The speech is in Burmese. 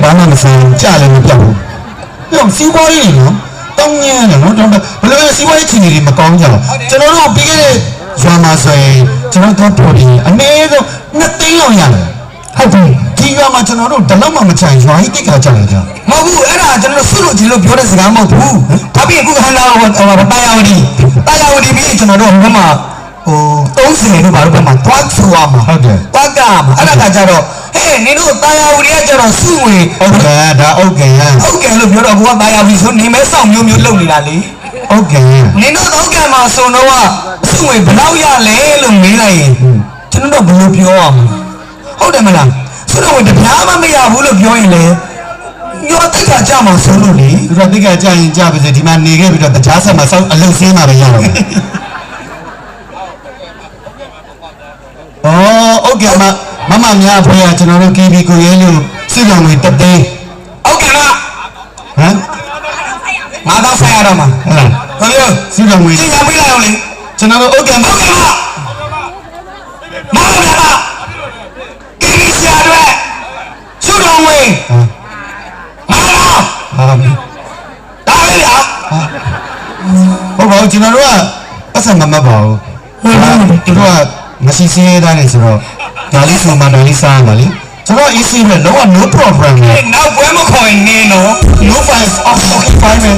ဘာမှမဆိုင်ကြလည်းမပြောက်ဘူးပြောစီးပွားရေးနော်တောင်းညံ့တယ်နော်ဘယ်လိုစီးပွားရေးချီနေမကောင်းကြတော့ကျွန်တော်တို့ပြီးခဲ့တဲ့ရွာမှာဆိုရင်ကျွန်တော်တို့တော်တယ်အနည်းဆုံး2 သိန်းလောက်ရတယ်ဟုတ်ပြီဒီရွာမှာကျွန်တော်တို့တလောက်မှမချင်ရွာကြီးတိတ်ခါကြတယ်ကြာမဟုတ်ဘူးအဲ့ဒါကျွန်တော်တို့ဆုလို့ဒီလိုပြောတဲ့စကားမဟုတ်ဘူးဒါပြီးအခုခန္ဓာတာယာဝတီပြီးကျွန်တော်တို့ဘက်မှာ30တို့ဘာလို့ဘက်မှာတွားဆူရမှာဟုတ်တယ်တွားကမှာအဲ့ဒါကကြတော့ဟဲ့နင်တို့တာယာဝတီကကြတော့စုဝင်ဟုတ်ကဲ့ဒါဟုတ်ကဲ့လို့ပြောတော့ဘုကတာယာဝတီဆိုနေမဲဆောင်မျိုးလုပ်နေတာလေဟုတ်ကဲ့နင်တို့ဟုတ်ကဲ့မှာဆိုတော့စုဝင်ဘယ်လောက်ရလဲလို့မေးလိုက်ရင်ကျွန်တော်တို့ဘယ်လိုပြောရမလဲဟုတ်တယ်မလားဆိုတော့တရားမမရဘူးလို့ပြောရင်လေညောတိတ်ကကြမှာဆိုလို့လေသူတို့တိတ်ကကြရင်ကြပါစေဒီမှာနေခဲ့ပြီးတော့တရားဆက်မှာစောက်အလုံစင်းမှာပဲရတော့ဟုတ်ကဲ့မမများအဖေကကျွန်တော်တို့ KB ကိုရဲလို့စစ်ဆောင်တွေတက်သိန်းဟုတ်ကဲ့လားဟမ်ငါတော့ဆိုင်ရတော့မှာဟုတ်လားကိုရဲစစ်ဆောင်တွေသိရပေးလိုက်အောင်လေကျွန်တော်တို့ဟုတ်ကဲ့လားမမများ KB ဆရာတွေစစ်ဆောင်တွေမာလာဒါပဲဗျာဟုတ်ပါဘူးကျွန်တော်တို့ကအဆက်မမတ်ပါဘူးသူတို့ကမရှိစေးသားနေဆိုတော့ဒါလေးဆိုမှဒါလေးစားရမှာလေကျွန်တော် easy ပဲလောက no problem နဲ့နောက်ပွဲမခေါ်ရင်နင်းတော့ no fine off okay fine man